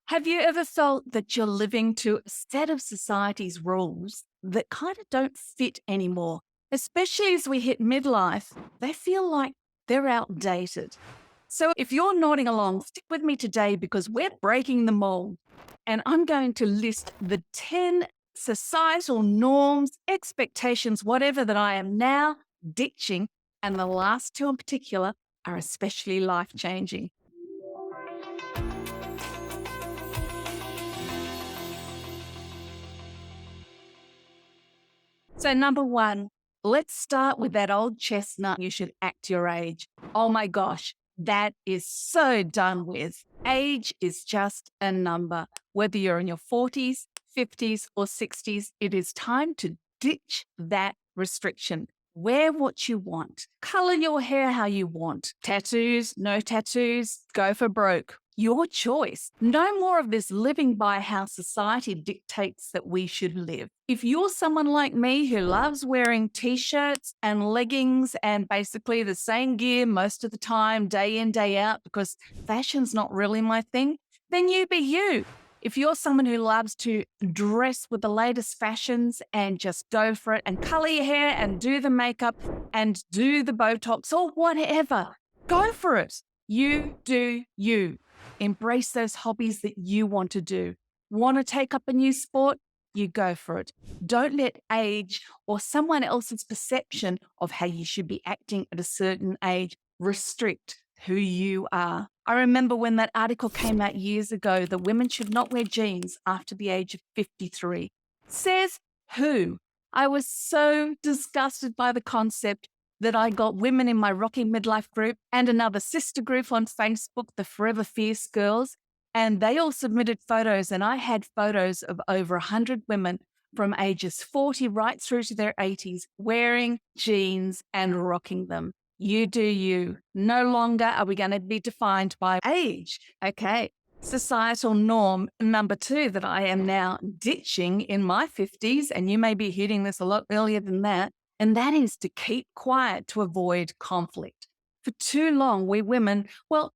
Have you ever felt that you're living to a set of society's rules that kind of don't fit anymore? Especially as we hit midlife, they feel like they're outdated. So if you're nodding along, stick with me today because we're breaking the mold. And I'm going to list the 10 societal norms, expectations, whatever that I am now ditching. And the last two in particular are especially life changing. So, number one, let's start with that old chestnut. You should act your age. Oh my gosh, that is so done with. Age is just a number. Whether you're in your 40s, 50s, or 60s, it is time to ditch that restriction. Wear what you want. Color your hair how you want. Tattoos, no tattoos, go for broke. Your choice. No more of this living by how society dictates that we should live. If you're someone like me who loves wearing t-shirts and leggings and basically the same gear most of the time, day in, day out, because fashion's not really my thing, then you be you. If you're someone who loves to dress with the latest fashions and just go for it and color your hair and do the makeup and do the Botox or whatever, go for it. You do you. Embrace those hobbies that you want to do. Want to take up a new sport? You go for it. Don't let age or someone else's perception of how you should be acting at a certain age restrict who you are. I remember when that article came out years ago that women should not wear jeans after the age of 53. Says who? I was so disgusted by the concept that I got women in my Rocky Midlife group and another sister group on Facebook, the Forever Fierce Girls, and they all submitted photos, and I had photos of over 100 women from ages 40 right through to their 80s wearing jeans and rocking them. You do you. No longer are we going to be defined by age. Okay. Societal norm number two that I am now ditching in my 50s, and you may be hitting this a lot earlier than that, and that is to keep quiet to avoid conflict. For too long, we women, well,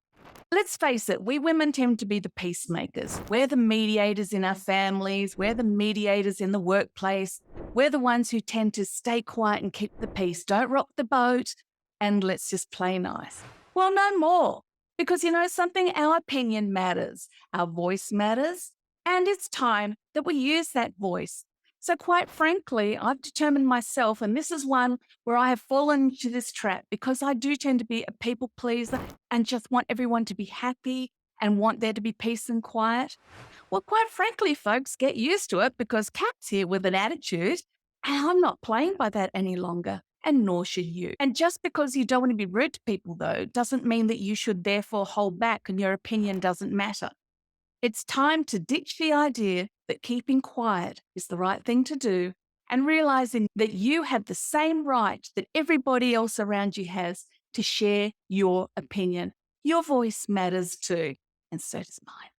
let's face it, we women tend to be the peacemakers. We're the mediators in our families. We're the mediators in the workplace. We're the ones who tend to stay quiet and keep the peace. Don't rock the boat and let's just play nice. Well, no more. Because you know something? Our opinion matters. Our voice matters. And it's time that we use that voice. So quite frankly, I've determined myself, and this is one where I have fallen into this trap because I do tend to be a people pleaser and just want everyone to be happy and want there to be peace and quiet. Well, quite frankly, folks, get used to it because Cap's here with an attitude, and I'm not playing by that any longer, and nor should you. And just because you don't want to be rude to people, though, doesn't mean that you should therefore hold back and your opinion doesn't matter. It's time to ditch the idea that keeping quiet is the right thing to do and realizing that you have the same right that everybody else around you has to share your opinion. Your voice matters too, and so does mine.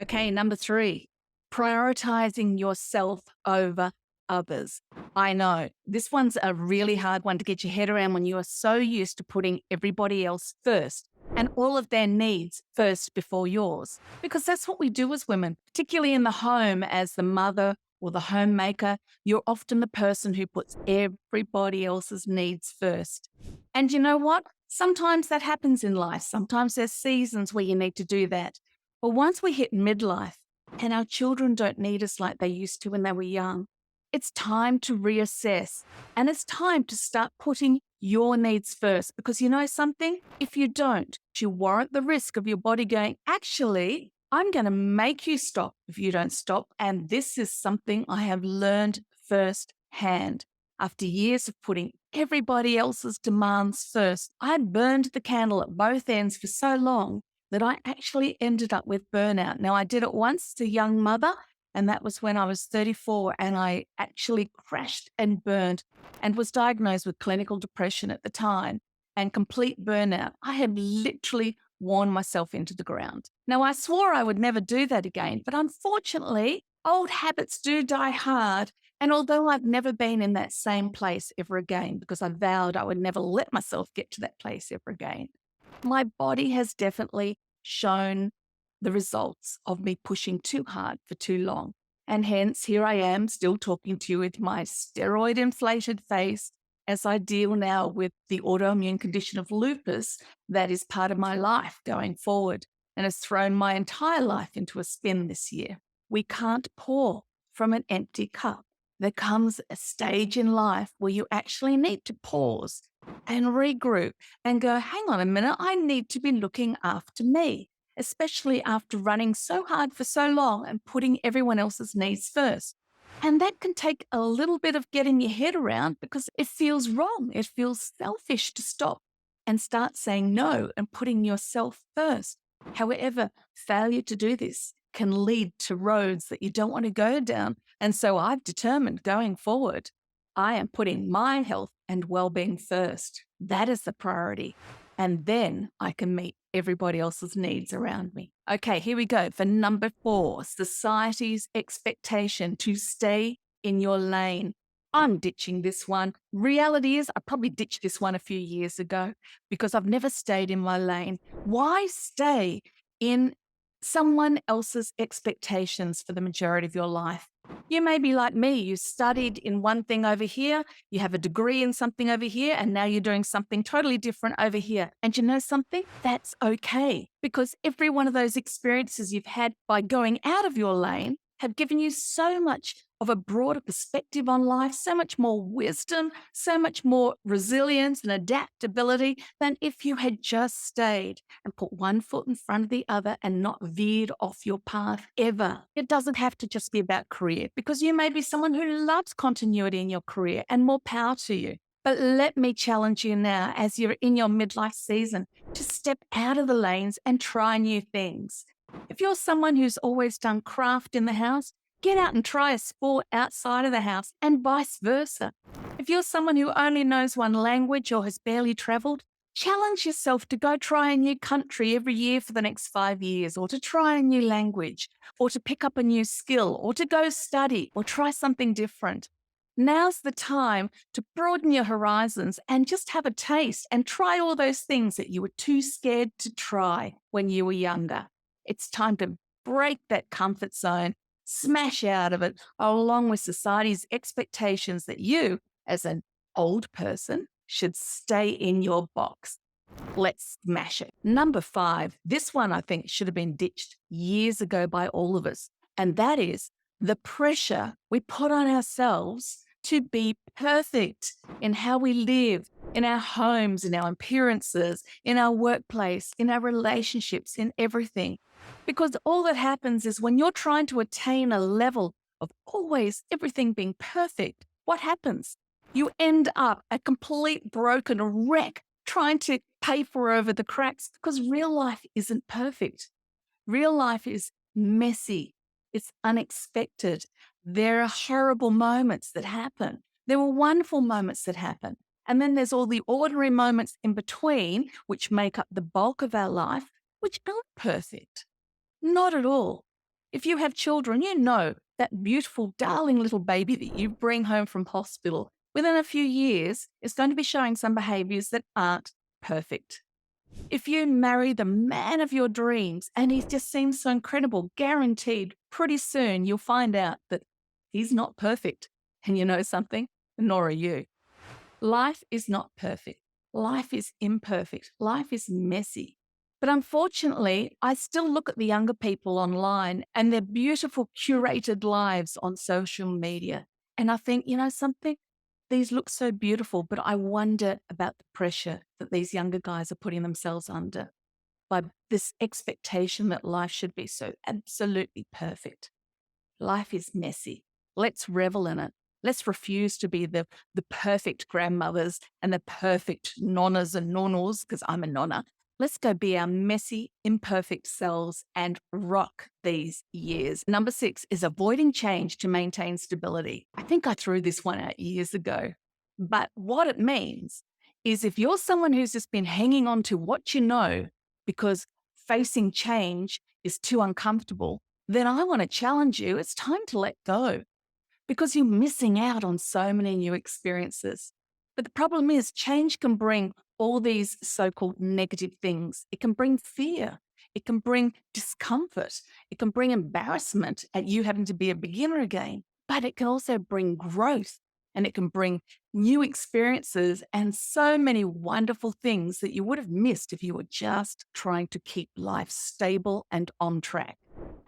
Okay, number three, prioritizing yourself over others. I know this one's a really hard one to get your head around when you are so used to putting everybody else first and all of their needs first before yours, because that's what we do as women, particularly in the home as the mother or the homemaker. You're often the person who puts everybody else's needs first. And you know what? Sometimes that happens in life. Sometimes there's seasons where you need to do that. But once we hit midlife and our children don't need us like they used to when they were young, it's time to reassess and it's time to start putting your needs first. Because you know something? If you don't, you warrant the risk of your body going, actually, I'm going to make you stop if you don't stop. And this is something I have learned firsthand. After years of putting everybody else's demands first, I burned the candle at both ends for so long that I actually ended up with burnout. Now, I did it once as a young mother, and that was when I was 34, and I actually crashed and burned and was diagnosed with clinical depression at the time and complete burnout. I had literally worn myself into the ground. Now, I swore I would never do that again, but unfortunately, old habits do die hard. And although I've never been in that same place ever again, because I vowed I would never let myself get to that place ever again, my body has definitely shown the results of me pushing too hard for too long. And hence, here I am still talking to you with my steroid-inflated face as I deal now with the autoimmune condition of lupus that is part of my life going forward and has thrown my entire life into a spin this year. We can't pour from an empty cup. There comes a stage in life where you actually need to pause and regroup and go, hang on a minute, I need to be looking after me, especially after running so hard for so long and putting everyone else's needs first. And that can take a little bit of getting your head around because it feels wrong. It feels selfish to stop and start saying no and putting yourself first. However, failure to do this can lead to roads that you don't want to go down. And so I've determined going forward, I am putting my health and well-being first. That is the priority. And then I can meet everybody else's needs around me. Okay, here we go. For number 4, society's expectation to stay in your lane. I'm ditching this one. Reality is I probably ditched this one a few years ago because I've never stayed in my lane. Why stay in someone else's expectations for the majority of your life? You may be like me. You studied in one thing over here, you have a degree in something over here, and now you're doing something totally different over here. And you know something? That's okay, because every one of those experiences you've had by going out of your lane have given you so much of a broader perspective on life, so much more wisdom, so much more resilience and adaptability than if you had just stayed and put one foot in front of the other and not veered off your path ever. It doesn't have to just be about career, because you may be someone who loves continuity in your career, and more power to you. But let me challenge you now, as you're in your midlife season, to step out of the lanes and try new things. If you're someone who's always done craft in the house, get out and try a sport outside of the house, and vice versa. If you're someone who only knows one language or has barely traveled, challenge yourself to go try a new country every year for the next 5 years, or to try a new language, or to pick up a new skill, or to go study, or try something different. Now's the time to broaden your horizons and just have a taste and try all those things that you were too scared to try when you were younger. It's time to break that comfort zone, smash out of it, along with society's expectations that you, as an old person, should stay in your box. Let's smash it. Number 5, this one I think should have been ditched years ago by all of us, and that is the pressure we put on ourselves to be perfect in how we live, in our homes, in our appearances, in our workplace, in our relationships, in everything. Because all that happens is when you're trying to attain a level of always everything being perfect, what happens? You end up a complete broken wreck trying to paper over the cracks, because real life isn't perfect. Real life is messy. It's unexpected. There are horrible moments that happen. There were wonderful moments that happen. And then there's all the ordinary moments in between, which make up the bulk of our life, which aren't perfect. Not at all. If you have children, you know that beautiful, darling little baby that you bring home from hospital within a few years is going to be showing some behaviors that aren't perfect. If you marry the man of your dreams and he just seems so incredible, guaranteed pretty soon you'll find out that he's not perfect. And you know something? Nor are you. Life is not perfect. Life is imperfect. Life is messy. But unfortunately, I still look at the younger people online and their beautiful curated lives on social media. And I think, you know something? These look so beautiful, but I wonder about the pressure that these younger guys are putting themselves under by this expectation that life should be so absolutely perfect. Life is messy. Let's revel in it. Let's refuse to be the perfect grandmothers and the perfect nonnas and nonnos, because I'm a nonna. Let's go be our messy, imperfect selves and rock these years. Number 6 is avoiding change to maintain stability. I think I threw this one out years ago. But what it means is if you're someone who's just been hanging on to what you know because facing change is too uncomfortable, then I want to challenge you. It's time to let go, because you're missing out on so many new experiences. But the problem is change can bring all these so-called negative things. It can bring fear. It can bring discomfort. It can bring embarrassment at you having to be a beginner again, but it can also bring growth, and it can bring new experiences and so many wonderful things that you would have missed if you were just trying to keep life stable and on track.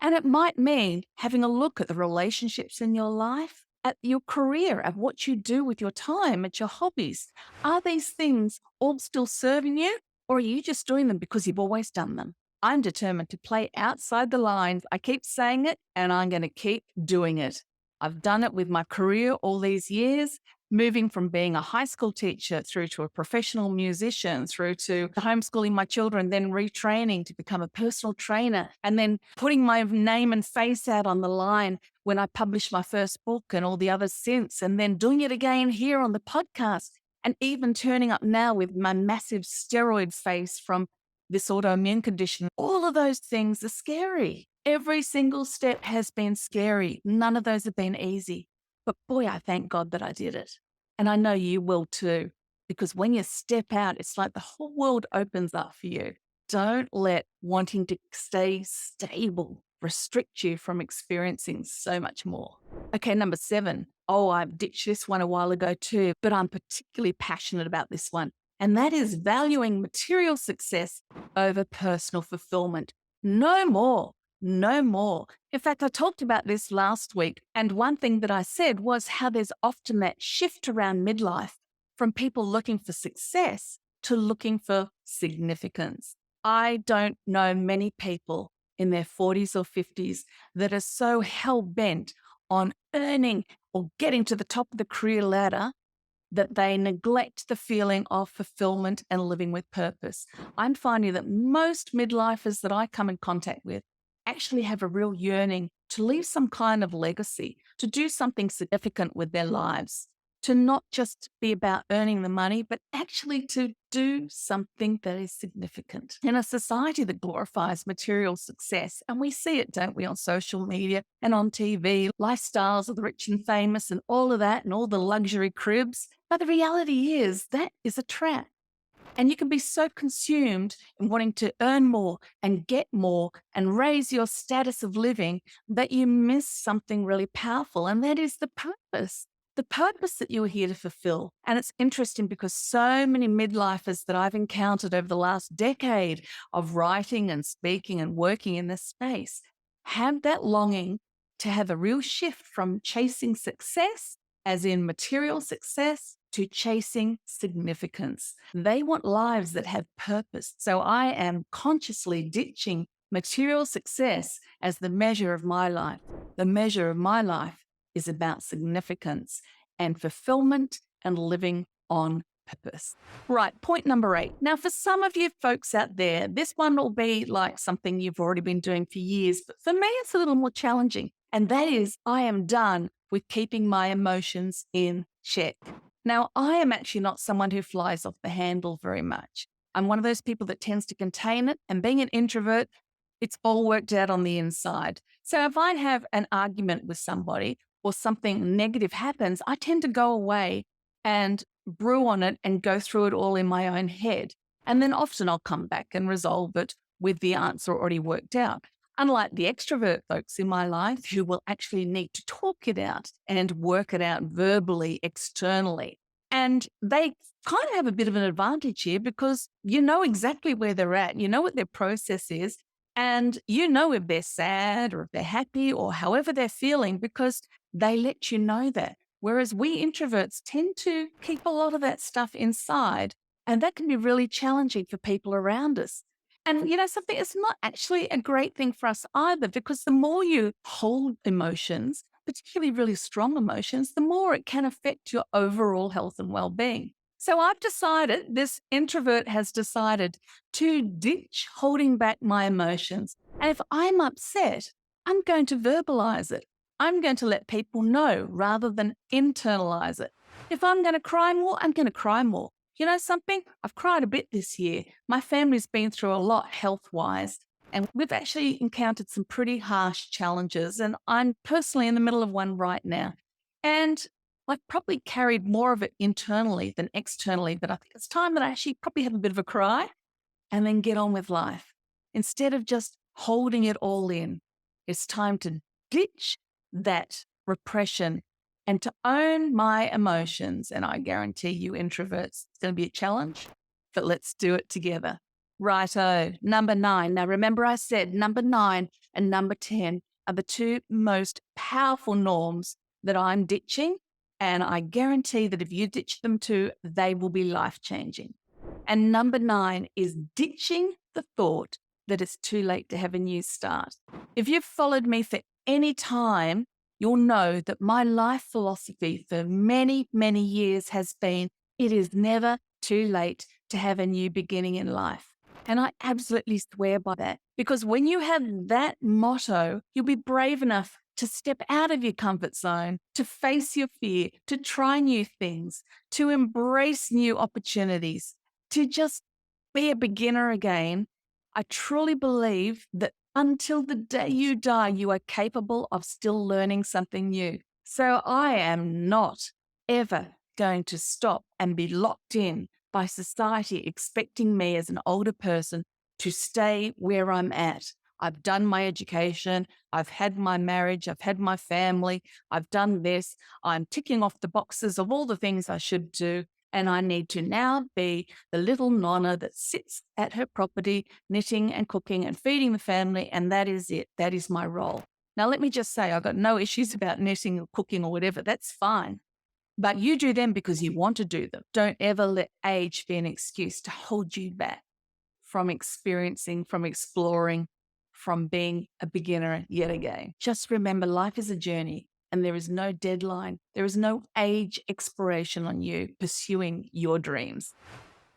And it might mean having a look at the relationships in your life, at your career, at what you do with your time, at your hobbies. Are these things all still serving you, or are you just doing them because you've always done them? I'm determined to play outside the lines. I keep saying it, and I'm going to keep doing it. I've done it with my career all these years, moving from being a high school teacher through to a professional musician, through to homeschooling my children, then retraining to become a personal trainer, and then putting my name and face out on the line when I published my first book and all the others since, and then doing it again here on the podcast, and even turning up now with my massive steroid face from this autoimmune condition. All of those things are scary. Every single step has been scary. None of those have been easy. But boy, I thank God that I did it. And I know you will too, because when you step out, it's like the whole world opens up for you. Don't let wanting to stay stable restrict you from experiencing so much more. Okay, number 7. Oh, I've ditched this one a while ago too, but I'm particularly passionate about this one. And that is valuing material success over personal fulfillment. No more. No more. In fact, I talked about this last week, and one thing that I said was how there's often that shift around midlife from people looking for success to looking for significance. I don't know many people in their 40s or 50s that are so hell-bent on earning or getting to the top of the career ladder that they neglect the feeling of fulfillment and living with purpose. I'm finding that most midlifers that I come in contact with actually have a real yearning to leave some kind of legacy, to do something significant with their lives, to not just be about earning the money, but actually to do something that is significant. In a society that glorifies material success, and we see it, don't we, on social media and on TV, lifestyles of the rich and famous and all of that and all the luxury cribs. But the reality is that is a trap. And you can be so consumed in wanting to earn more and get more and raise your status of living that you miss something really powerful, and that is the purpose that you're here to fulfill. And it's interesting because so many midlifers that I've encountered over the last decade of writing and speaking and working in this space have that longing to have a real shift from chasing success, as in material success, to chasing significance. They want lives that have purpose. So I am consciously ditching material success as the measure of my life. The measure of my life is about significance and fulfillment and living on purpose. Right, point number 8. Now, for some of you folks out there, this one will be like something you've already been doing for years, but for me, it's a little more challenging. And that is, I am done with keeping my emotions in check. Now, I am actually not someone who flies off the handle very much. I'm one of those people that tends to contain it, and being an introvert, it's all worked out on the inside. So if I have an argument with somebody or something negative happens, I tend to go away and brew on it and go through it all in my own head. And then often I'll come back and resolve it with the answer already worked out. Unlike the extrovert folks in my life who will actually need to talk it out and work it out verbally, externally. And they kind of have a bit of an advantage here because you know exactly where they're at. You know what their process is. And you know if they're sad or if they're happy or however they're feeling because they let you know that. Whereas we introverts tend to keep a lot of that stuff inside. And that can be really challenging for people around us. And, you know, something it's not actually a great thing for us either, because the more you hold emotions, particularly really strong emotions, the more it can affect your overall health and well-being. So I've decided, this introvert has decided to ditch holding back my emotions. And if I'm upset, I'm going to verbalize it. I'm going to let people know rather than internalize it. If I'm going to cry more, I'm going to cry more. You know something? I've cried a bit this year. My family's been through a lot health-wise, and we've actually encountered some pretty harsh challenges, and I'm personally in the middle of one right now. And I've probably carried more of it internally than externally, but I think it's time that I actually probably have a bit of a cry and then get on with life. instead of just holding it all in. It's time to ditch that repression and to own my emotions. And I guarantee you introverts, it's going to be a challenge, but let's do it together. Righto, number 9. Now, remember I said number 9 and number 10 are the two most powerful norms that I'm ditching. And I guarantee that if you ditch them too, they will be life-changing. And number 9 is ditching the thought that it's too late to have a new start. If you've followed me for any time, you'll know that my life philosophy for many, many years has been, it is never too late to have a new beginning in life. And I absolutely swear by that, because when you have that motto, you'll be brave enough to step out of your comfort zone, to face your fear, to try new things, to embrace new opportunities, to just be a beginner again. I truly believe that until the day you die, you are capable of still learning something new. So I am not ever going to stop and be locked in by society expecting me as an older person to stay where I'm at. I've done my education, I've had my marriage, I've had my family, I've done this, I'm ticking off the boxes of all the things I should do, and I need to now be the little nonna that sits at her property, knitting and cooking and feeding the family, and that is it. That is my role. Now, let me just say, I've got no issues about knitting or cooking or whatever. That's fine. But you do them because you want to do them. Don't ever let age be an excuse to hold you back from experiencing, from exploring, from being a beginner yet again. Just remember, life is a journey and there is no deadline. There is no age expiration on you pursuing your dreams.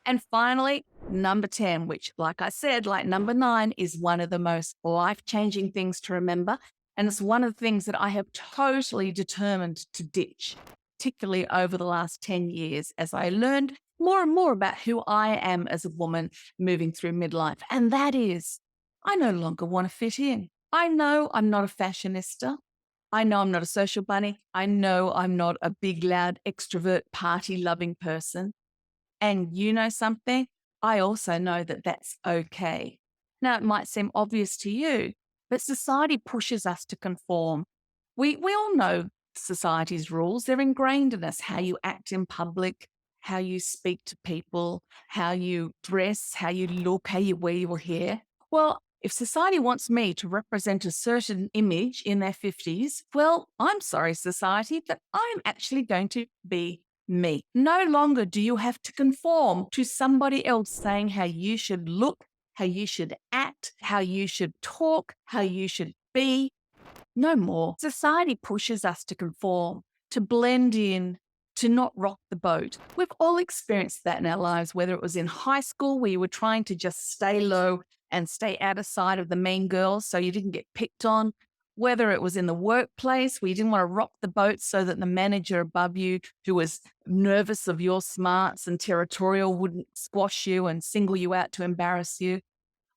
And finally, number 10, which, like I said, like number 9, is one of the most life-changing things to remember. And it's one of the things that I have totally determined to ditch, particularly over the last 10 years as I learned more and more about who I am as a woman moving through midlife. And that is, I no longer want to fit in. I know I'm not a fashionista. I know I'm not a social bunny. I know I'm not a big, loud, extrovert, party-loving person. And you know something? I also know that that's okay. Now, it might seem obvious to you, but society pushes us to conform. We all know society's rules. They're ingrained in us, how you act in public, how you speak to people, how you dress, how you look, how you wear your hair. Well, if society wants me to represent a certain image in their 50s, well, I'm sorry, society, but I'm actually going to be me. No longer do you have to conform to somebody else saying how you should look, how you should act, how you should talk, how you should be. No more. Society pushes us to conform, to blend in, to not rock the boat. We've all experienced that in our lives, whether it was in high school where you were trying to just stay low and stay out of sight of the mean girls so you didn't get picked on, whether it was in the workplace where you didn't want to rock the boat so that the manager above you, who was nervous of your smarts and territorial, wouldn't squash you and single you out to embarrass you.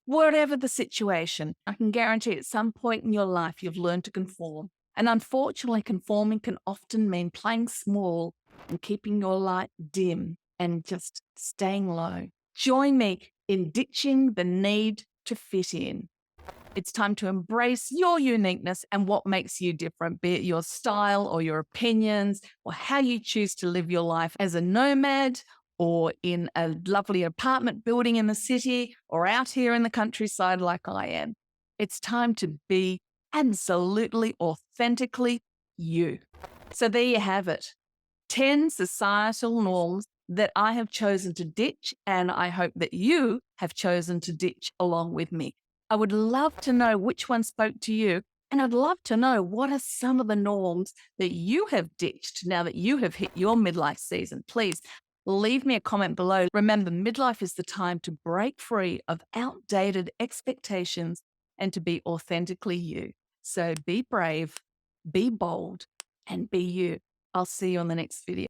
Whatever the situation, I can guarantee at some point in your life you've learned to conform. And unfortunately, conforming can often mean playing small and keeping your light dim and just staying low. Join me in ditching the need to fit in. It's time to embrace your uniqueness and what makes you different, be it your style or your opinions or how you choose to live your life as a nomad or in a lovely apartment building in the city or out here in the countryside like I am. It's time to be absolutely authentically you. So there you have it. 10 societal norms that I have chosen to ditch, and I hope that you have chosen to ditch along with me. I would love to know which one spoke to you, and I'd love to know what are some of the norms that you have ditched now that you have hit your midlife season. Please leave me a comment below. Remember, midlife is the time to break free of outdated expectations and to be authentically you. So be brave, be bold, and be you. I'll see you on the next video.